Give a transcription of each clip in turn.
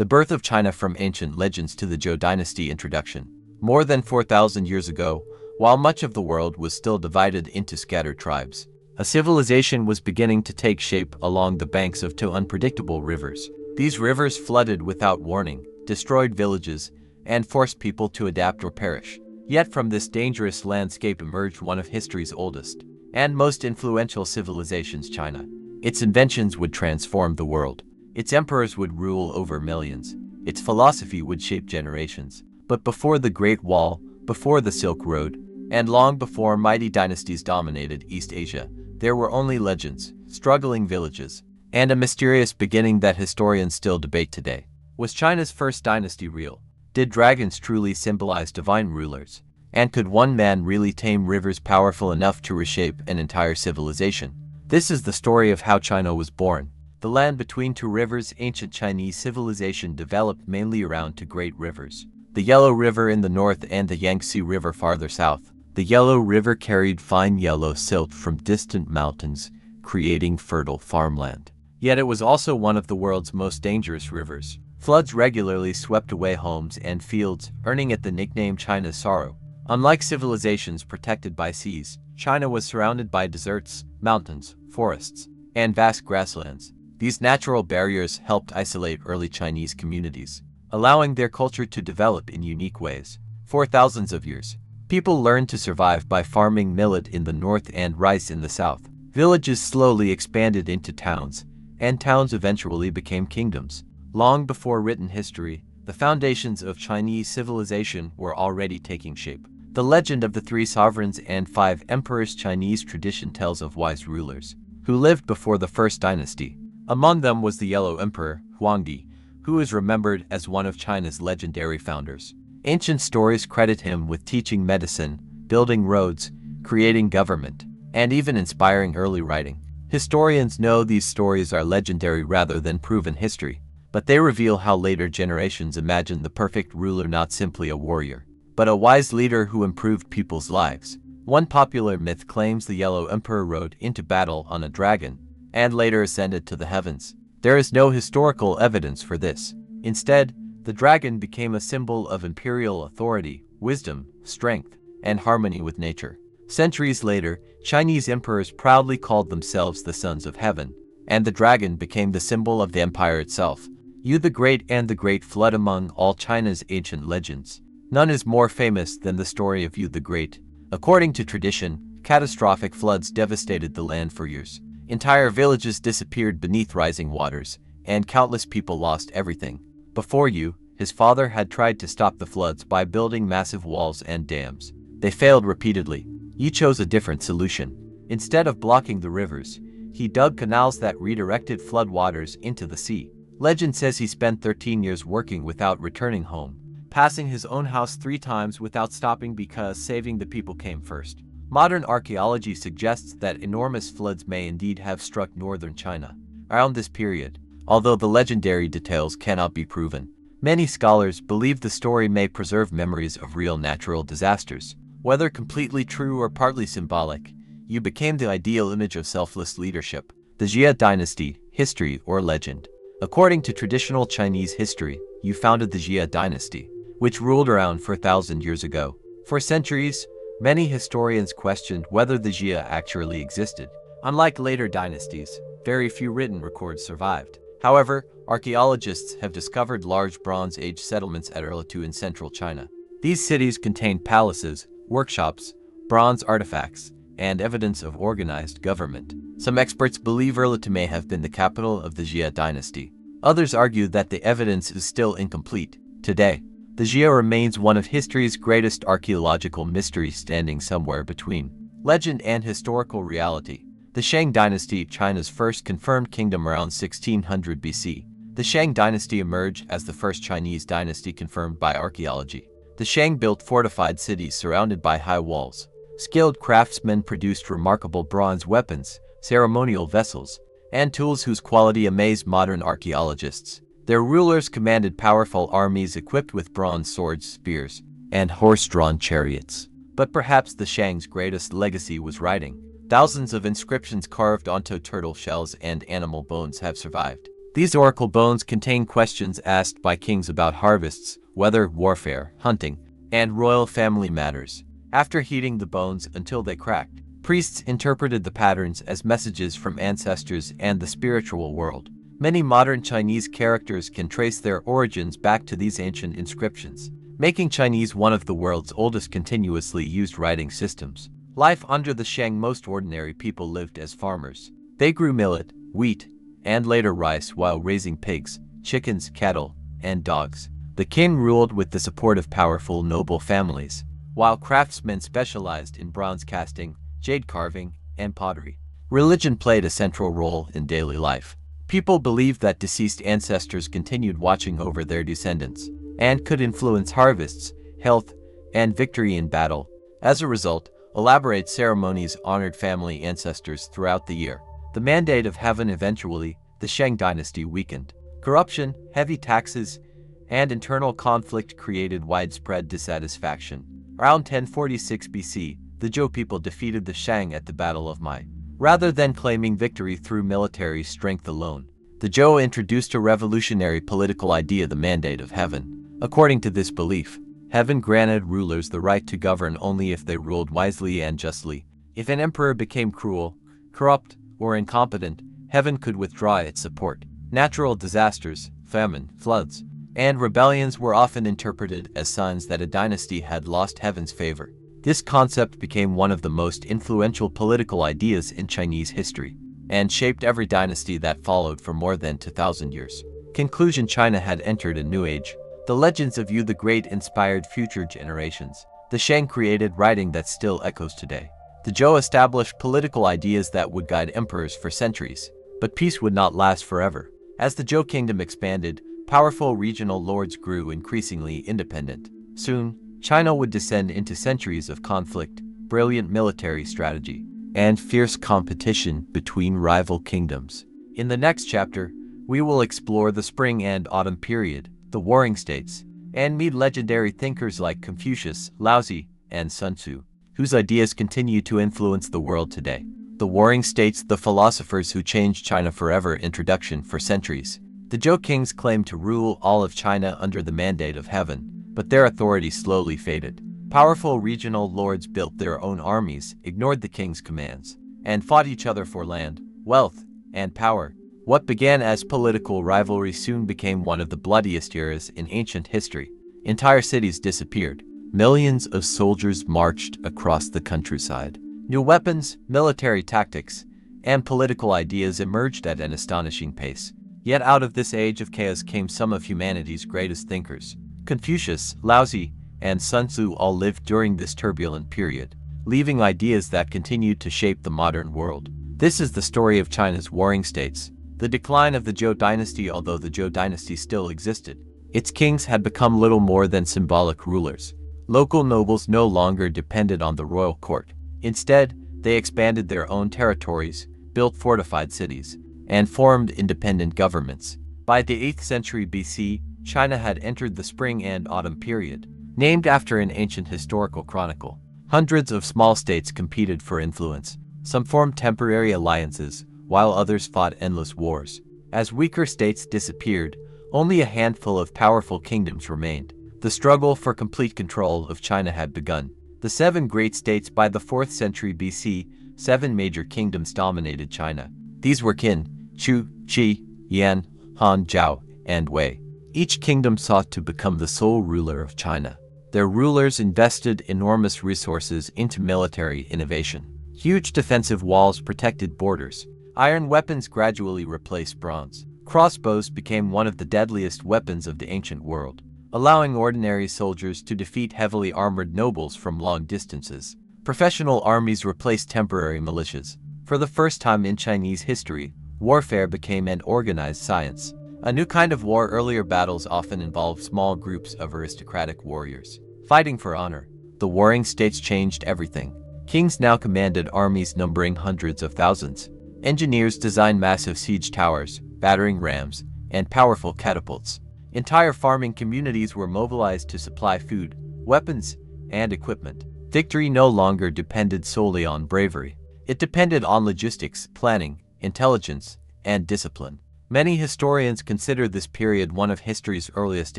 The birth of China from ancient legends to the Zhou dynasty introduction. More than 4,000 years ago, while much of the world was still divided into scattered tribes, a civilization was beginning to take shape along the banks of two unpredictable rivers. These rivers flooded without warning, destroyed villages, and forced people to adapt or perish. Yet from this dangerous landscape emerged one of history's oldest and most influential civilizations, China. Its inventions would transform the world. Its emperors would rule over millions. Its philosophy would shape generations. But before the Great Wall, before the Silk Road, and long before mighty dynasties dominated East Asia, there were only legends, struggling villages, and a mysterious beginning that historians still debate today. Was China's first dynasty real? Did dragons truly symbolize divine rulers? And could one man really tame rivers powerful enough to reshape an entire civilization? This is the story of how China was born. The land between two rivers. Ancient Chinese civilization developed mainly around two great rivers, the Yellow River in the north and the Yangtze River farther south. The Yellow River carried fine yellow silt from distant mountains, creating fertile farmland. Yet it was also one of the world's most dangerous rivers. Floods regularly swept away homes and fields, earning it the nickname China's Sorrow. Unlike civilizations protected by seas, China was surrounded by deserts, mountains, forests, and vast grasslands. These natural barriers helped isolate early Chinese communities, allowing their culture to develop in unique ways. For thousands of years, people learned to survive by farming millet in the north and rice in the south. Villages slowly expanded into towns, and towns eventually became kingdoms. Long before written history, the foundations of Chinese civilization were already taking shape. The legend of the three sovereigns and five emperors. Chinese tradition tells of wise rulers who lived before the first dynasty. Among them was the Yellow Emperor, Huangdi, who is remembered as one of China's legendary founders. Ancient stories credit him with teaching medicine, building roads, creating government, and even inspiring early writing. Historians know these stories are legendary rather than proven history, but they reveal how later generations imagined the perfect ruler not simply a warrior, but a wise leader who improved people's lives. One popular myth claims the Yellow Emperor rode into battle on a dragon, and later ascended to the heavens. There is no historical evidence for this. Instead, the dragon became a symbol of imperial authority, wisdom, strength, and harmony with nature. Centuries later, Chinese emperors proudly called themselves the sons of heaven, and the dragon became the symbol of the empire itself. Yu the Great and the Great Flood. Among all China's ancient legends, none is more famous than the story of Yu the Great. According to tradition, catastrophic floods devastated the land for years. Entire villages disappeared beneath rising waters, and countless people lost everything. Before Yu, his father had tried to stop the floods by building massive walls and dams. They failed repeatedly. Yu chose a different solution. Instead of blocking the rivers, he dug canals that redirected flood waters into the sea. Legend says he spent 13 years working without returning home, passing his own house 3 times without stopping because saving the people came first. Modern archaeology suggests that enormous floods may indeed have struck northern China around this period, although the legendary details cannot be proven. Many scholars believe the story may preserve memories of real natural disasters. Whether completely true or partly symbolic, Yu became the ideal image of selfless leadership. The Jia dynasty, history or legend. According to traditional Chinese history, Yu founded the Jia dynasty, which ruled around 4,000 years ago. For centuries, many historians questioned whether the Jia actually existed. Unlike later dynasties, very few written records survived. However, archaeologists have discovered large Bronze Age settlements at Erlitou in central China. These cities contained palaces, workshops, bronze artifacts, and evidence of organized government. Some experts believe Erlitou may have been the capital of the Jia dynasty. Others argue that the evidence is still incomplete. Today, the Jia remains one of history's greatest archaeological mysteries, standing somewhere between legend and historical reality. The Shang dynasty, China's first confirmed kingdom around 1600 BC. The Shang dynasty emerged as the first Chinese dynasty confirmed by archaeology. The Shang built fortified cities surrounded by high walls. Skilled craftsmen produced remarkable bronze weapons, ceremonial vessels, and tools whose quality amazed modern archaeologists. Their rulers commanded powerful armies equipped with bronze swords, spears, and horse-drawn chariots. But perhaps the Shang's greatest legacy was writing. Thousands of inscriptions carved onto turtle shells and animal bones have survived. These oracle bones contain questions asked by kings about harvests, weather, warfare, hunting, and royal family matters. After heating the bones until they cracked, priests interpreted the patterns as messages from ancestors and the spiritual world. Many modern Chinese characters can trace their origins back to these ancient inscriptions, making Chinese one of the world's oldest continuously used writing systems. Life under the Shang. Most ordinary people lived as farmers. They grew millet, wheat, and later rice while raising pigs, chickens, cattle, and dogs. The king ruled with the support of powerful noble families, while craftsmen specialized in bronze casting, jade carving, and pottery. Religion played a central role in daily life. People believed that deceased ancestors continued watching over their descendants and could influence harvests, health, and victory in battle. As a result, elaborate ceremonies honored family ancestors throughout the year. The mandate of heaven. Eventually, the Shang dynasty weakened. Corruption, heavy taxes, and internal conflict created widespread dissatisfaction. Around 1046 BC, the Zhou people defeated the Shang at the Battle of Mai. Rather than claiming victory through military strength alone, the Zhou introduced a revolutionary political idea: the mandate of heaven. According to this belief, heaven granted rulers the right to govern only if they ruled wisely and justly. If an emperor became cruel, corrupt, or incompetent, heaven could withdraw its support. Natural disasters, famine, floods, and rebellions were often interpreted as signs that a dynasty had lost heaven's favor. This concept became one of the most influential political ideas in Chinese history, and shaped every dynasty that followed for more than 2,000 years. Conclusion: China had entered a new age. The legends of Yu the Great inspired future generations. The Shang created writing that still echoes today. The Zhou established political ideas that would guide emperors for centuries. But peace would not last forever. As the Zhou kingdom expanded, powerful regional lords grew increasingly independent. Soon, China would descend into centuries of conflict, brilliant military strategy, and fierce competition between rival kingdoms. In the next chapter, we will explore the Spring and Autumn period, the Warring States, and meet legendary thinkers like Confucius, Laozi, and Sun Tzu, whose ideas continue to influence the world today. The Warring States, the philosophers who changed China forever. Introduction. For centuries, the Zhou kings claimed to rule all of China under the mandate of heaven, but their authority slowly faded. Powerful regional lords built their own armies, ignored the king's commands, and fought each other for land, wealth, and power. What began as political rivalry soon became one of the bloodiest eras in ancient history. Entire cities disappeared. Millions of soldiers marched across the countryside. New weapons, military tactics, and political ideas emerged at an astonishing pace. Yet out of this age of chaos came some of humanity's greatest thinkers. Confucius, Laozi, and Sun Tzu all lived during this turbulent period, leaving ideas that continued to shape the modern world. This is the story of China's warring states. The decline of the Zhou dynasty. Although the Zhou dynasty still existed, its kings had become little more than symbolic rulers. Local nobles no longer depended on the royal court. Instead, they expanded their own territories, built fortified cities, and formed independent governments. By the 8th century BC, China had entered the Spring and Autumn period, named after an ancient historical chronicle. Hundreds of small states competed for influence. Some formed temporary alliances, while others fought endless wars. As weaker states disappeared, only a handful of powerful kingdoms remained. The struggle for complete control of China had begun. The 7 great states. By the 4th century BC, 7 major kingdoms dominated China. These were Qin, Chu, Qi, Yan, Han, Zhou, and Wei. Each kingdom sought to become the sole ruler of China. Their rulers invested enormous resources into military innovation. Huge defensive walls protected borders. Iron weapons gradually replaced bronze. Crossbows became one of the deadliest weapons of the ancient world, allowing ordinary soldiers to defeat heavily armored nobles from long distances. Professional armies replaced temporary militias. For the first time in Chinese history, warfare became an organized science. A new kind of war. Earlier battles often involved small groups of aristocratic warriors fighting for honor. The warring states changed everything. Kings now commanded armies numbering hundreds of thousands. Engineers designed massive siege towers, battering rams, and powerful catapults. Entire farming communities were mobilized to supply food, weapons, and equipment. Victory no longer depended solely on bravery. It depended on logistics, planning, intelligence, and discipline. Many historians consider this period one of history's earliest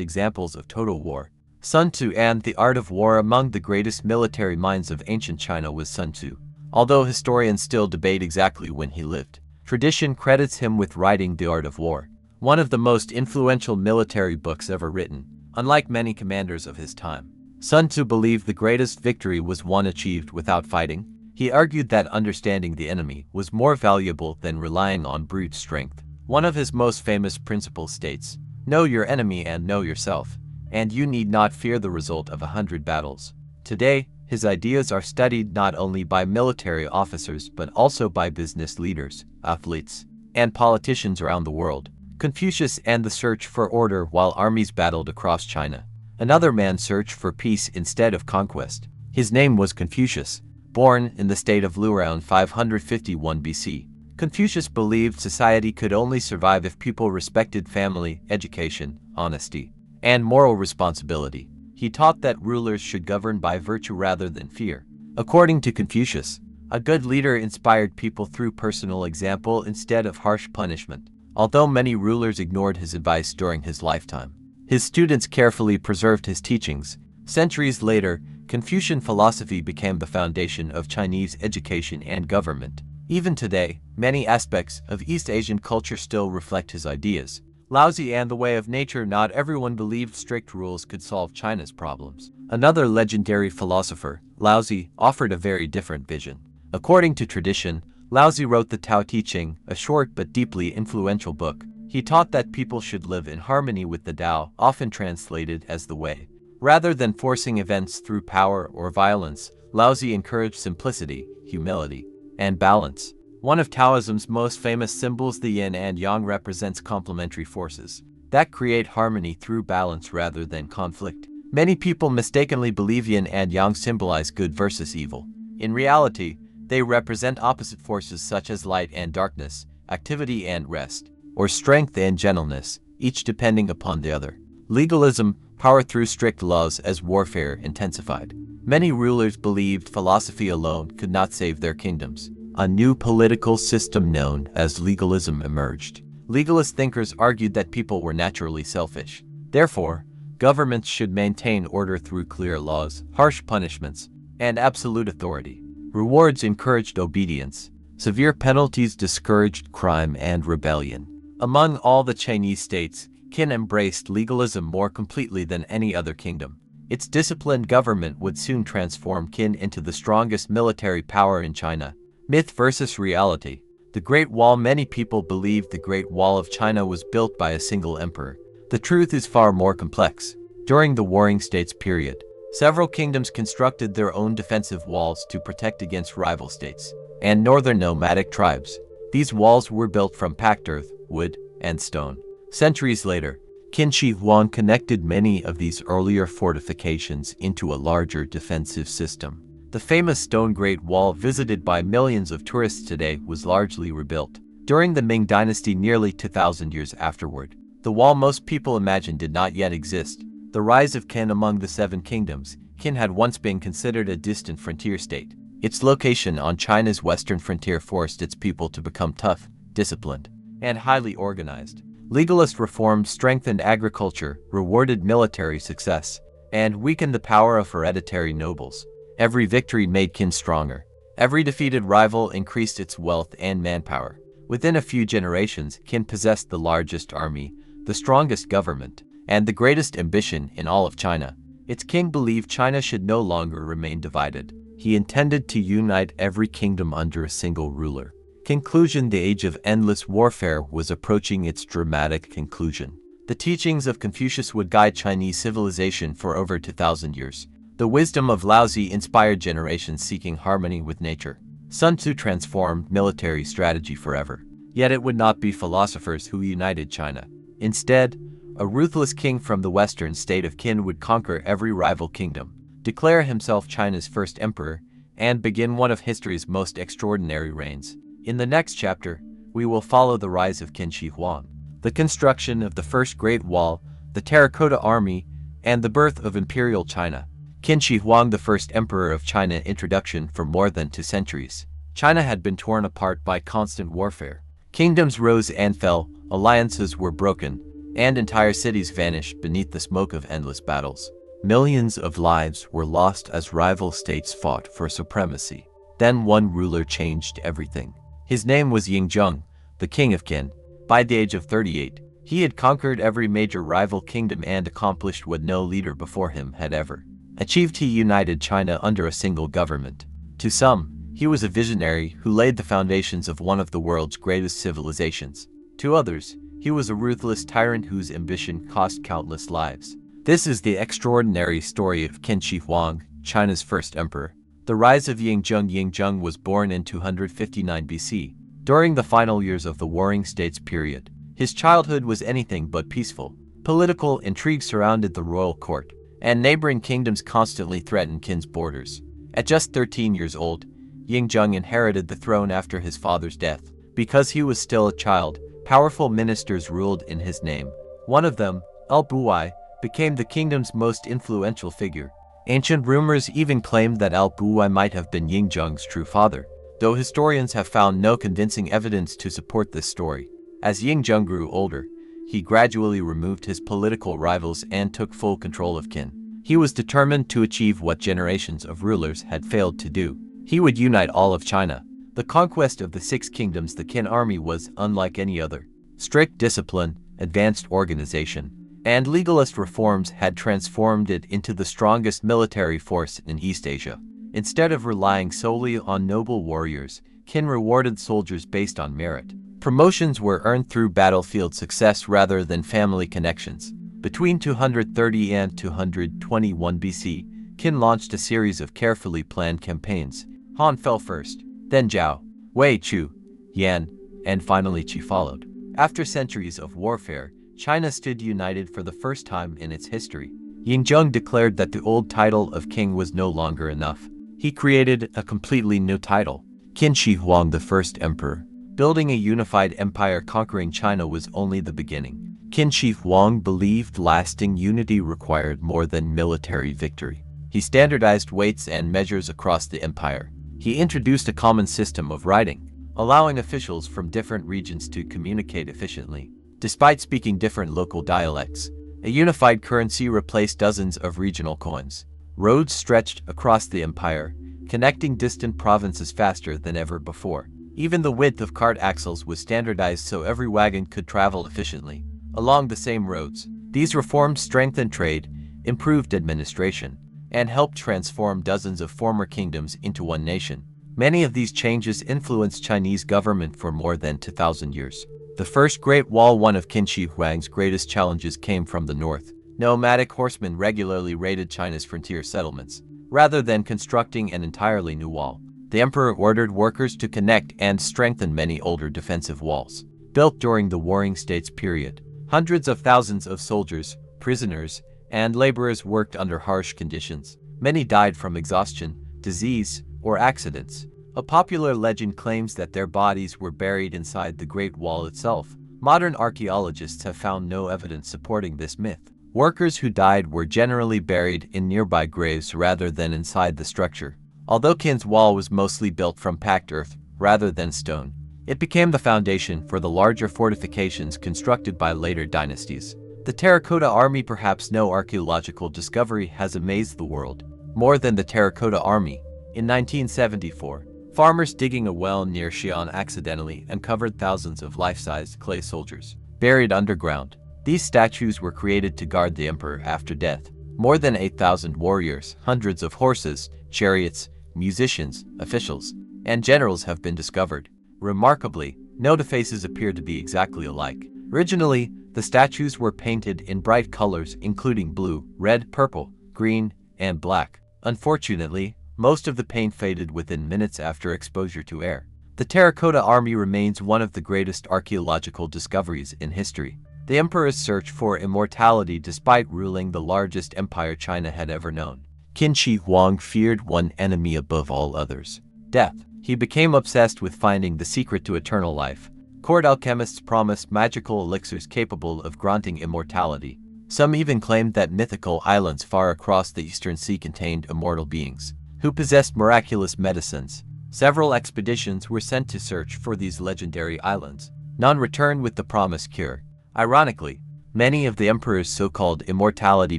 examples of total war. Sun Tzu and the art of war. Among the greatest military minds of ancient China was Sun Tzu. Although historians still debate exactly when he lived, tradition credits him with writing The Art of War, one of the most influential military books ever written. Unlike many commanders of his time, Sun Tzu believed the greatest victory was one achieved without fighting. He argued that understanding the enemy was more valuable than relying on brute strength. One of his most famous principles states, "Know your enemy and know yourself, and you need not fear the result of 100 battles." Today, his ideas are studied not only by military officers but also by business leaders, athletes, and politicians around the world. Confucius and the search for order while armies battled across China. Another man searched for peace instead of conquest. His name was Confucius, born in the state of Lu around 551 BC. Confucius believed society could only survive if people respected family, education, honesty, and moral responsibility. He taught that rulers should govern by virtue rather than fear. According to Confucius, a good leader inspired people through personal example instead of harsh punishment. Although many rulers ignored his advice during his lifetime, his students carefully preserved his teachings. Centuries later, Confucian philosophy became the foundation of Chinese education and government. Even today, many aspects of East Asian culture still reflect his ideas. Laozi and the way of nature. Not everyone believed strict rules could solve China's problems. Another legendary philosopher, Laozi, offered a very different vision. According to tradition, Laozi wrote the Tao Te Ching, a short but deeply influential book. He taught that people should live in harmony with the Tao, often translated as the way. Rather than forcing events through power or violence, Laozi encouraged simplicity, humility, and balance. One of Taoism's most famous symbols, the yin and yang, represents complementary forces that create harmony through balance rather than conflict. Many people mistakenly believe yin and yang symbolize good versus evil. In reality, they represent opposite forces such as light and darkness, activity and rest, or strength and gentleness, each depending upon the other. Legalism, power through strict laws as warfare intensified. Many rulers believed philosophy alone could not save their kingdoms. A new political system known as legalism emerged. Legalist thinkers argued that people were naturally selfish. Therefore, governments should maintain order through clear laws, harsh punishments, and absolute authority. Rewards encouraged obedience. Severe penalties discouraged crime and rebellion. Among all the Chinese states, Qin embraced legalism more completely than any other kingdom. Its disciplined government would soon transform Qin into the strongest military power in China. Myth versus reality. The Great Wall. Many people believed the Great Wall of China was built by a single emperor. The truth is far more complex. During the Warring States period, several kingdoms constructed their own defensive walls to protect against rival states and northern nomadic tribes. These walls were built from packed earth, wood, and stone. Centuries later, Qin Shi Huang connected many of these earlier fortifications into a larger defensive system. The famous stone Great Wall, visited by millions of tourists today, was largely rebuilt during the Ming Dynasty nearly 2,000 years afterward. The wall most people imagine did not yet exist. The rise of Qin. Among the seven kingdoms, Qin had once been considered a distant frontier state. Its location on China's western frontier forced its people to become tough, disciplined, and highly organized. Legalist reforms strengthened agriculture, rewarded military success, and weakened the power of hereditary nobles. Every victory made Qin stronger. Every defeated rival increased its wealth and manpower. Within a few generations, Qin possessed the largest army, the strongest government, and the greatest ambition in all of China. Its king believed China should no longer remain divided. He intended to unite every kingdom under a single ruler. Conclusion. The age of endless warfare was approaching its dramatic conclusion. The teachings of Confucius would guide Chinese civilization for over 2,000 years. The wisdom of Laozi inspired generations seeking harmony with nature. Sun Tzu transformed military strategy forever. Yet it would not be philosophers who united China. Instead, a ruthless king from the western state of Qin would conquer every rival kingdom, declare himself China's first emperor, and begin one of history's most extraordinary reigns. In the next chapter, we will follow the rise of Qin Shi Huang, the construction of the first Great Wall, the Terracotta Army, and the birth of Imperial China. Qin Shi Huang, the first emperor of China. Introduction. For more than 2 centuries, China had been torn apart by constant warfare. Kingdoms rose and fell, alliances were broken, and entire cities vanished beneath the smoke of endless battles. Millions of lives were lost as rival states fought for supremacy. Then one ruler changed everything. His name was Yingzheng, the king of Qin. By the age of 38, he had conquered every major rival kingdom and accomplished what no leader before him had ever achieved. He united China under a single government. To some, he was a visionary who laid the foundations of one of the world's greatest civilizations. To others, he was a ruthless tyrant whose ambition cost countless lives. This is the extraordinary story of Qin Shi Huang, China's first emperor. The rise of Yingzheng. Yingzheng was born in 259 BC, during the final years of the Warring States period. His childhood was anything but peaceful. Political intrigue surrounded the royal court, and neighboring kingdoms constantly threatened Qin's borders. At just 13 years old, Yingzheng inherited the throne after his father's death. Because he was still a child, powerful ministers ruled in his name. One of them, Al-Buwai, became the kingdom's most influential figure. Ancient rumors even claimed that Al-Buwai might have been Yingzheng's true father, though historians have found no convincing evidence to support this story. As Yingzheng grew older, he gradually removed his political rivals and took full control of Qin. He was determined to achieve what generations of rulers had failed to do. He would unite all of China. The conquest of the Six Kingdoms. The Qin army was unlike any other. Strict discipline, advanced organization, and legalist reforms had transformed it into the strongest military force in East Asia. Instead of relying solely on noble warriors, Qin rewarded soldiers based on merit. Promotions were earned through battlefield success rather than family connections. Between 230 and 221 BC, Qin launched a series of carefully planned campaigns. Han fell first, then Zhou, Wei, Chu, Yan, and finally Qi followed. After centuries of warfare, China stood united for the first time in its history. Yingzheng declared that the old title of king was no longer enough. He created a completely new title, Qin Shi Huang, the first emperor. Building a unified empire conquering China was only the beginning. Qin Shi Huang believed lasting unity required more than military victory. He standardized weights and measures across the empire. He introduced a common system of writing, allowing officials from different regions to communicate efficiently. Despite speaking different local dialects, a unified currency replaced dozens of regional coins. Roads stretched across the empire, connecting distant provinces faster than ever before. Even the width of cart axles was standardized so every wagon could travel efficiently along the same roads. These reforms strengthened trade, improved administration, and helped transform dozens of former kingdoms into one nation. Many of these changes influenced Chinese government for more than 2,000 years. The first Great Wall. One of Qin Shi Huang's greatest challenges came from the north. Nomadic horsemen regularly raided China's frontier settlements. Rather than constructing an entirely new wall, the emperor ordered workers to connect and strengthen many older defensive walls. Built during the Warring States period, hundreds of thousands of soldiers, prisoners, and laborers worked under harsh conditions. Many died from exhaustion, disease, or accidents. A popular legend claims that their bodies were buried inside the Great Wall itself. Modern archaeologists have found no evidence supporting this myth. Workers who died were generally buried in nearby graves rather than inside the structure. Although Qin's wall was mostly built from packed earth rather than stone, it became the foundation for the larger fortifications constructed by later dynasties. The Terracotta Army. Perhaps no archaeological discovery has amazed the world more than the Terracotta Army. In 1974, farmers digging a well near Xi'an accidentally uncovered thousands of life-sized clay soldiers buried underground. These statues were created to guard the emperor after death. More than 8,000 warriors, hundreds of horses, chariots, musicians, officials, and generals have been discovered. Remarkably, no two faces appear to be exactly alike. Originally, the statues were painted in bright colors including blue, red, purple, green, and black. Unfortunately, most of the paint faded within minutes after exposure to air. The Terracotta Army remains one of the greatest archaeological discoveries in history. The emperor's search for immortality despite ruling the largest empire China had ever known. Qin Shi Huang feared one enemy above all others: death. He became obsessed with finding the secret to eternal life. Court alchemists promised magical elixirs capable of granting immortality. Some even claimed that mythical islands far across the Eastern Sea contained immortal beings who possessed miraculous medicines. Several expeditions were sent to search for these legendary islands. None returned with the promised cure. Ironically, many of the emperor's so-called immortality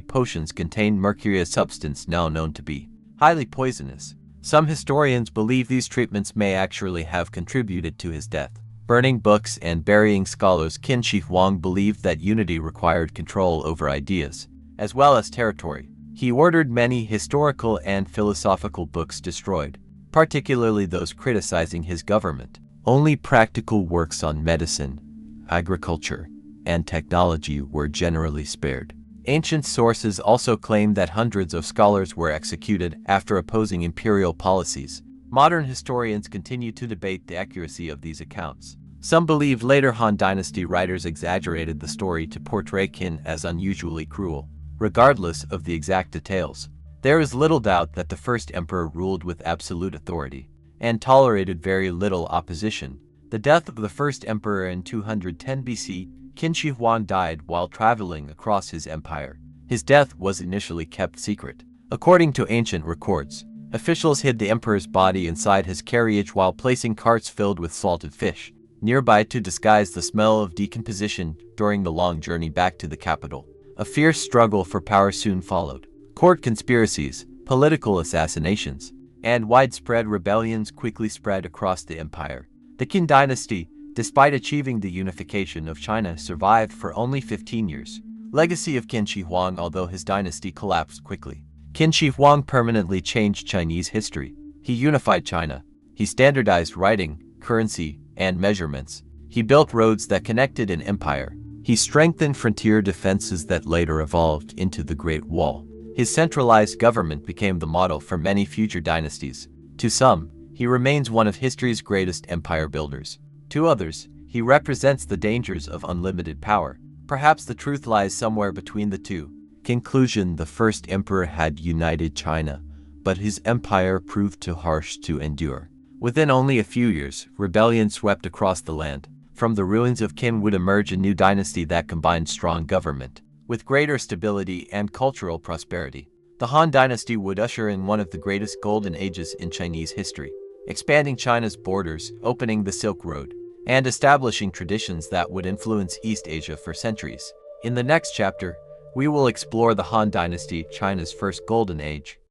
potions contained mercury, a substance now known to be highly poisonous. Some historians believe these treatments may actually have contributed to his death. Burning books and burying scholars. Qin Shi Huang believed that unity required control over ideas, as well as territory. He ordered many historical and philosophical books destroyed, particularly those criticizing his government. Only practical works on medicine, agriculture, and technology were generally spared. Ancient sources also claim that hundreds of scholars were executed after opposing imperial policies. Modern historians continue to debate the accuracy of these accounts. Some believe later Han Dynasty writers exaggerated the story to portray Qin as unusually cruel. Regardless of the exact details, there is little doubt that the first emperor ruled with absolute authority and tolerated very little opposition. The death of the first emperor in 210 BC, Qin Shi Huang died while traveling across his empire. His death was initially kept secret. According to ancient records, officials hid the emperor's body inside his carriage while placing carts filled with salted fish nearby to disguise the smell of decomposition during the long journey back to the capital. A fierce struggle for power soon followed. Court conspiracies, political assassinations, and widespread rebellions quickly spread across the empire. The Qin dynasty, despite achieving the unification of China, survived for only 15 years. Legacy of Qin Shi Huang. Although his dynasty collapsed quickly, Qin Shi Huang permanently changed Chinese history. He unified China. He standardized writing, currency, and measurements. He built roads that connected an empire. He strengthened frontier defenses that later evolved into the Great Wall. His centralized government became the model for many future dynasties. To some, he remains one of history's greatest empire builders. To others, he represents the dangers of unlimited power. Perhaps the truth lies somewhere between the two. Conclusion: the first emperor had united China, but his empire proved too harsh to endure. Within only a few years, rebellion swept across the land. From the ruins of Qin would emerge a new dynasty that combined strong government with greater stability and cultural prosperity. The Han dynasty would usher in one of the greatest golden ages in Chinese history, expanding China's borders, opening the Silk Road, and establishing traditions that would influence East Asia for centuries. In the next chapter, we will explore the Han dynasty, China's first golden age.